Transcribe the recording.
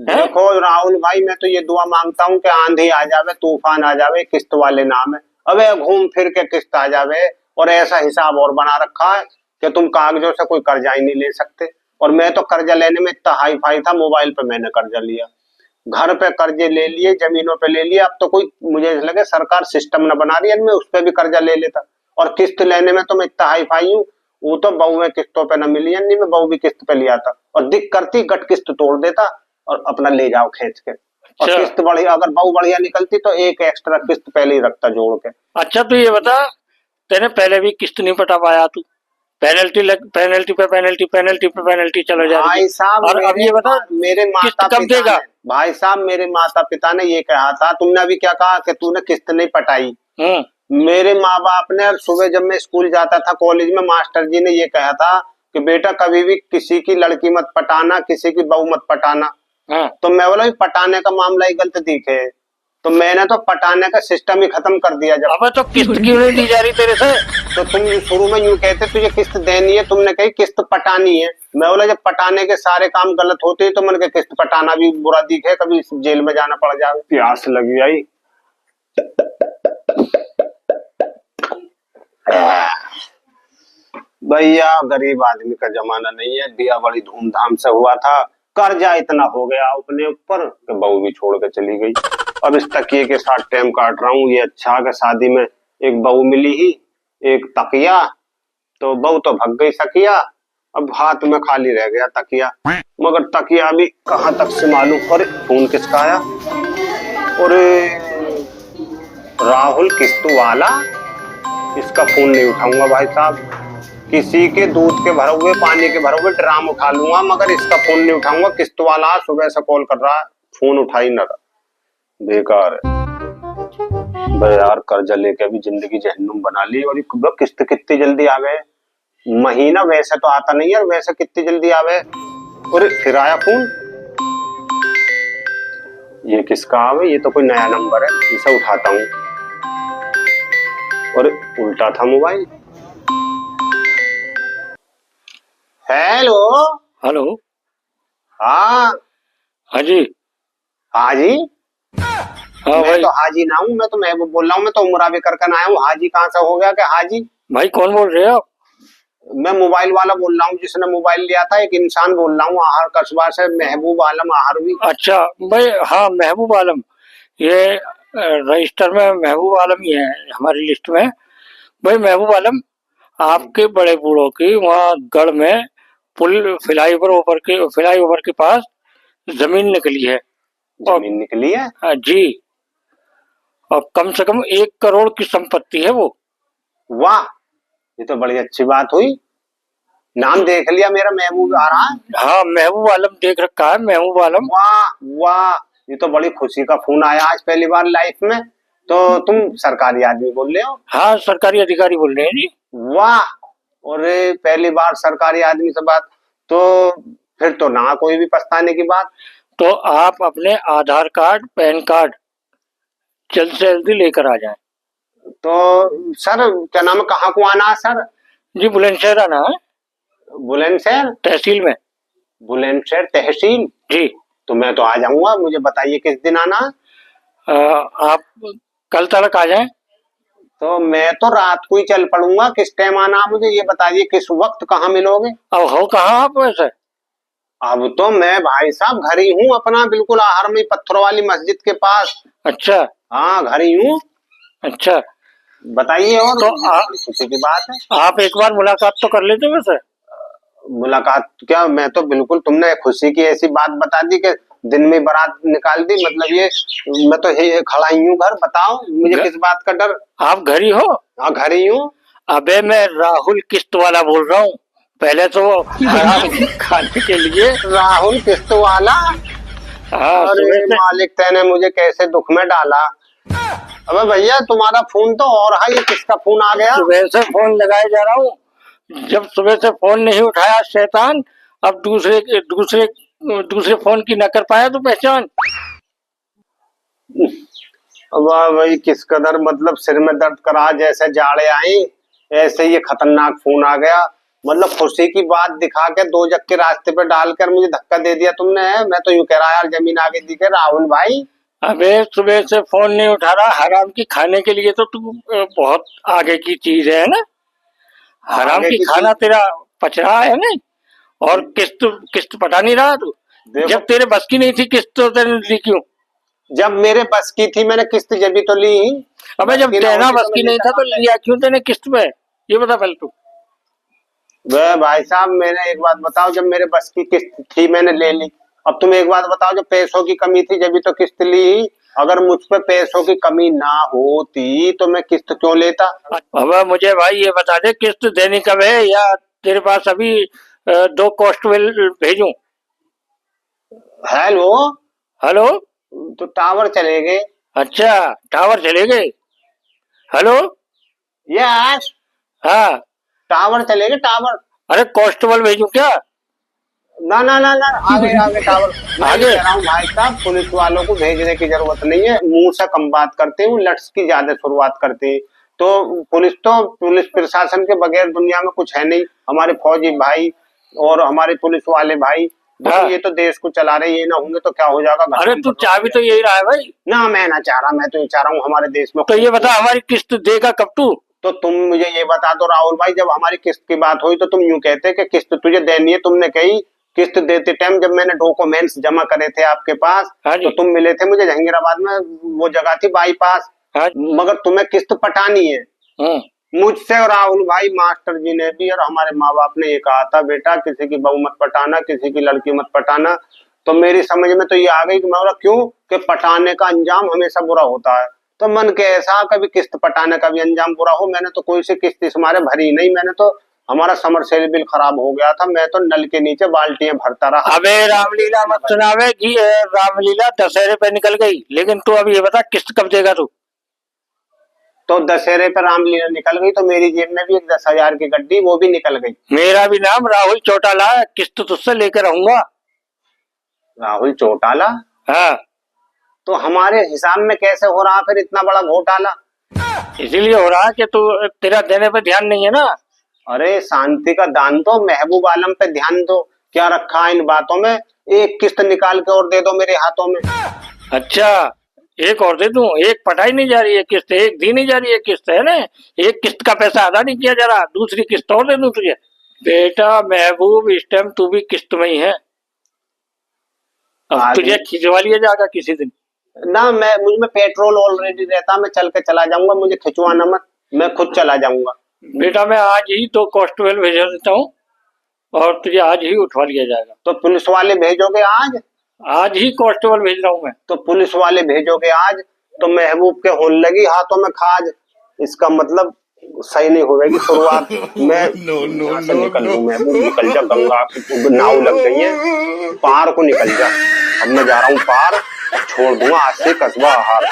देखो राहुल भाई, मैं तो ये दुआ मांगता हूँ कि आंधी आ जावे, तूफान आ जावे, किस्त वाले नाम है, अबे घूम फिर के किस्त आ जावे। और ऐसा हिसाब और बना रखा है कि तुम कागजों से कोई कर्जा ही नहीं ले सकते। और मैं तो कर्जा लेने में इतना हाई फाई था, मोबाइल पे मैंने कर्जा लिया, घर पे कर्जे ले लिए, जमीनों पे ले लिए। अब तो कोई मुझे ऐसा लगे सरकार सिस्टम न बना रही है, मैं उस पर भी कर्जा ले लेता। और किस्त लेने में तो मैं इतना हाई फाई हूँ, वो तो बहू में किस्तों पे न मिली, नहीं मैं बहू भी किस्त पे लिया था, और दिक करती गट किस्त तोड़ देता और अपना ले जाओ खींच के। और अच्छा किस्त बढ़िया, अगर बहू बढ़िया निकलती तो एक एक्स्ट्रा किस्त पहले ही रखता जोड़ के। अच्छा, तू ये बता, तेने पहले भी किस्त नहीं पटा पाया तू, पेनल्टी पे पेनल्टी, पेनल्टी पे पेनल्टी चला जा रही है। भाई साहब और अब ये बता, मेरे किस्त माता कब पिता देगा? ने, भाई साहब मेरे माता पिता ने ये कहा था, तुमने अभी क्या कहा कि तूने किस्त नहीं पटाई। मेरे माँ बाप ने, और सुबह जब मैं स्कूल जाता था, कॉलेज में मास्टर जी ने ये कहा था कि बेटा कभी भी किसी की लड़की मत पटाना, किसी की बहू मत पटाना। तो मैं बोला पटाने का मामला ही गलत दिखे, तो मैंने तो पटाने का सिस्टम ही खत्म कर दिया। जब अब तो किस्त क्यों नहीं दी जा रही तेरे से? तो तुम शुरू में यूं कहते तुझे किस्त देनी है, तुमने कही किस्त पटानी है। मैं बोला जब पटाने के सारे काम गलत होते हैं तो मैंने कहा किस्त पटाना भी बुरा दिखे, कभी जेल में जाना पड़ जाए। प्यास लगी आई। भैया गरीब आदमी का जमाना नहीं है, बिया बड़ी धूमधाम से हुआ था, कर्जा इतना हो गया अपने ऊपर कि बहू भी छोड़ के चली गई। अब इस तकिए के साथ टाइम काट रहा हूँ। ये अच्छा कि शादी में एक बहू मिली ही, एक तकिया, तो बहू तो भग गई सकिया, अब हाथ में खाली रह गया तकिया। मगर तकिया भी कहाँ तक से मालूम। और फोन किसका आया? और राहुल किस्त वाला, इसका फोन नहीं उठाऊंगा भाई साहब। किसी के दूध के भरे हुए, पानी के भरे हुए ड्राम उठा लूंगा, मगर इसका फोन नहीं उठाऊंगा। किस्त वाला सुबह से कॉल कर रहा है, फोन उठा ही ना रहा, बेकार है। बे यार कर्जा लेके भी जिंदगी जहन्नुम बना ली। और ये किस्त कितनी जल्दी आ गए, महीना वैसे तो आता नहीं है, वैसे कितनी जल्दी आ गए। और फिर आया फोन, ये किसका आवे? ये तो कोई नया नंबर है, इसे उठाता हूँ। और उल्टा था मोबाइल। हेलो। हेलो। हाँ हाँ जी। हाजी। हाँ मैं भाई। तो हाजी ना हूँ, मैं तो महबूब बोल रहा हूँ। मैं तो उमरा भी करके आया हूँ, हाजी कहाँ से हो गया? क्या हाजी? भाई कौन बोल रहे हो आप? मैं मोबाइल वाला बोल रहा हूँ, जिसने मोबाइल लिया था, एक इंसान बोल रहा हूँ, आहर कस्बा से, महबूब आलम आहरवी। अच्छा भाई, हाँ महबूब आलम, ये रजिस्टर में महबूब आलम ही है हमारी लिस्ट में। भाई महबूब आलम, आपके बड़े बूढ़ों की वहाँ गढ़ में पुल फ्लाई ओवर के पास जमीन निकली है। जमीन निकली है? हाँ जी, और कम से कम 1 करोड़ की संपत्ति है वो। वाह, ये तो बड़ी अच्छी बात हुई। नाम देख लिया मेरा, महबूब आ रहा है। हाँ महबूब आलम देख रखा है, महबूब आलम। वाह वाह, ये तो बड़ी खुशी का फोन आया आज पहली बार लाइफ में। तो तुम सरकारी आदमी बोल रहे हो? हाँ सरकारी अधिकारी बोल रहे हैं जी। वाह, और पहली बार सरकारी आदमी से बात, तो फिर तो ना कोई भी पछताने की बात। तो आप अपने आधार कार्ड, पैन कार्ड जल्द से जल्दी लेकर आ जाएं। तो सर क्या नाम है, कहाँ को आना है सर? जी बुलंदशहर आना है, बुलंदशहर तहसील में। बुलंदशहर तहसील? जी। तो मैं तो आ जाऊंगा, मुझे बताइए किस दिन आना है। आप कल तक आ जाएं। तो मैं तो रात को ही चल पड़ूंगा, किस टाइम आना है मुझे ये बताइए, किस वक्त, कहाँ मिलोगे? अब हो कहाँ आप वैसे? अब तो मैं भाई साहब घर ही हूँ अपना, बिल्कुल आहर में, पत्थरों वाली मस्जिद के पास। अच्छा। हाँ घर ही हूँ। अच्छा बताइए। और तो खुशी की बात है। आप एक बार मुलाकात तो कर लेते वैसे। मुलाकात क्या, मैं तो बिल्कुल, तुमने खुशी की ऐसी बात बता दी कि दिन में बारात निकाल दी, मतलब ये मैं तो खड़ा ही हूँ घर। बताओ मुझे किस बात का डर? आप घर ही हो? हाँ घर ही हूँ। अबे मैं राहुल किस्त वाला बोल रहा हूँ, पहले तो खाने के लिए। राहुल किस्त वाला? हाँ, अरे मालिक तेने मुझे कैसे दुख में डाला। अबे भैया तुम्हारा फोन तो और है, ये किसका फोन आ गया? सुबह से फोन लगाए जा रहा हूँ, जब सुबह से फोन नहीं उठाया शैतान, अब दूसरे फोन की न कर पाया तो पहचान। वाह भाई, किस कदर मतलब सिर में दर्द करा, जैसे जाड़े आई ऐसे ये खतरनाक फोन आ गया। मतलब खुशी की बात दिखा के दो जग के रास्ते पे डालकर मुझे धक्का दे दिया तुमने। मैं तो यूं कह रहा यार जमीन आगे दिखे राहुल भाई। अबे सुबह से फोन नहीं उठा रहा, हराम की खाने के लिए तो तू बहुत आगे की चीज है ना। हराम आगे की की खाना तेरा पच रहा है ना। और किस्त किस्त पटा नहीं रहा तू। देखो, जब तेरे बस की नहीं थी किस्त तो तेरे ली क्यों? जब मेरे बस की थी मैंने किस्त जब तो ली। अबे जब देना बस की नहीं था तो लिया क्यों तेने किस्त पे? ये बता पहले तू। वे भाई साहब मैंने एक बात बताओ, जब मेरे बस की किस्त थी मैंने ले ली। अब तुम एक बात बताओ, जब पैसों की कमी थी जब तो किस्त ली। अगर मुझ पे पैसों की कमी ना होती तो मैं किस्त क्यों लेता। अब मुझे भाई ये बता दे किस्त देनी कब है, या तेरे पास अभी 2 कॉस्टवेल भेजूं? हेलो। हेलो। तो टावर चले गए। अच्छा टावर चले गए। हेलो। यस। हाँ। टावर चले गए टावर। अरे कॉस्टेबल भेजूं क्या? ना ना ना ना, आगे टावर। मैं ये आगे। कह रहा हूँ भाई साहब पुलिस वालों को भेजने की जरूरत नहीं है, मुंह से कम बात करते हैं, लट्स की ज्यादा शुरुआत करते हैं। तो पुलिस प्रशासन के बगैर दुनिया में कुछ है नहीं। हमारे फौजी भाई और हमारे पुलिस वाले भाई देखो हाँ। ये तो देश को चला रहे, ये ना होंगे तो क्या हो जाएगा। अरे तू चाह भी तो यही रहा है भाई। ना मैं ना चाह रहा, मैं तो ये चाह रहा हूँ हमारे देश में। तो ये बता हमारी किस्त देगा कब तू? तो तुम मुझे ये बता दो राहुल भाई, जब हमारी किस्त की बात हुई तो तुम यूं कहते कि किस्त तुझे देनी है, तुमने कही किस्त देते टाइम जब मैंने डॉक्यूमेंट्स जमा करे थे आपके पास हाँ जी। तो तुम मिले थे मुझे जहांगीराबाद में, वो जगह थी बाईपास। हाँ। मगर तुम्हें किस्त पटानी है। मुझसे और राहुल भाई मास्टर जी ने भी और हमारे माँ बाप ने ये कहा था बेटा किसी की बहू मत पटाना, किसी की लड़की मत पटाना। तो मेरी समझ में तो ये आ गई कि मैं बोला क्यों कि पटाने का अंजाम हमेशा बुरा होता है। तो मन के ऐसा कभी किस्त पटाने का भी अंजाम बुरा हो, मैंने तो कोई सी किस्त इस मारे भरी नहीं। मैंने तो हमारा समरसेल बिल खराब हो गया था, मैं तो नल के नीचे बाल्टियां भरता रहा। अबे रामलीला मत सुनावे कि रामलीला दशहरे पे निकल गई, लेकिन तू अब ये बता किस्त कब देगा तू? तो दशहरे पर रामलीला निकल गई तो मेरी जेब में भी एक 10,000 की गड्डी वो भी निकल गई। मेरा भी नाम राहुल चौटाला है, किस्त तुझसे लेकर रहूंगा। राहुल चौटाला? हाँ। तो हमारे हिसाब में कैसे हो रहा फिर इतना बड़ा घोटाला? इसीलिए हो रहा है कि तू तेरा देने पे ध्यान नहीं है ना। अरे शांति का दान दो, महबूब आलम पे ध्यान दो। क्या रखा है इन बातों में? एक किस्त निकाल के और दे दो मेरे हाथों में। अच्छा एक और दे दूं? एक पटाई नहीं जा रही है किस्त, एक दी नहीं जा रही है किस्त, है ना। एक किस्त का पैसा अदा नहीं किया जा रहा, दूसरी किस्त और दे दूं तुझे? बेटा महबूब इस टाइम तू भी किस्त में ही है। अब तुझे खिंचवा लिया जाएगा किसी दिन। ना मुझ में पेट्रोल ऑलरेडी रहता, मैं चल के चला जाऊंगा, मुझे खिंचवाना मत, मैं खुद चला जाऊंगा। बेटा मैं आज ही तो कॉन्स्टेबल भेजा देता हूँ और तुझे आज ही उठवा लिया जाएगा। तो पुलिस वाले भेजोगे आज? आज ही कांस्टेबल भेज रहा हूँ मैं। तो पुलिस वाले भेजोगे आज तो महबूब के होने लगी हाथों में खाज, इसका मतलब सही नहीं होगी शुरुआत। मैं यहाँ से निकल लूं, महबूब निकल जा, गंगा नाव लग गई है, पार को निकल जा। अब मैं जा रहा हूँ पार, छोड़ दूंगा आज से कस्बा हार।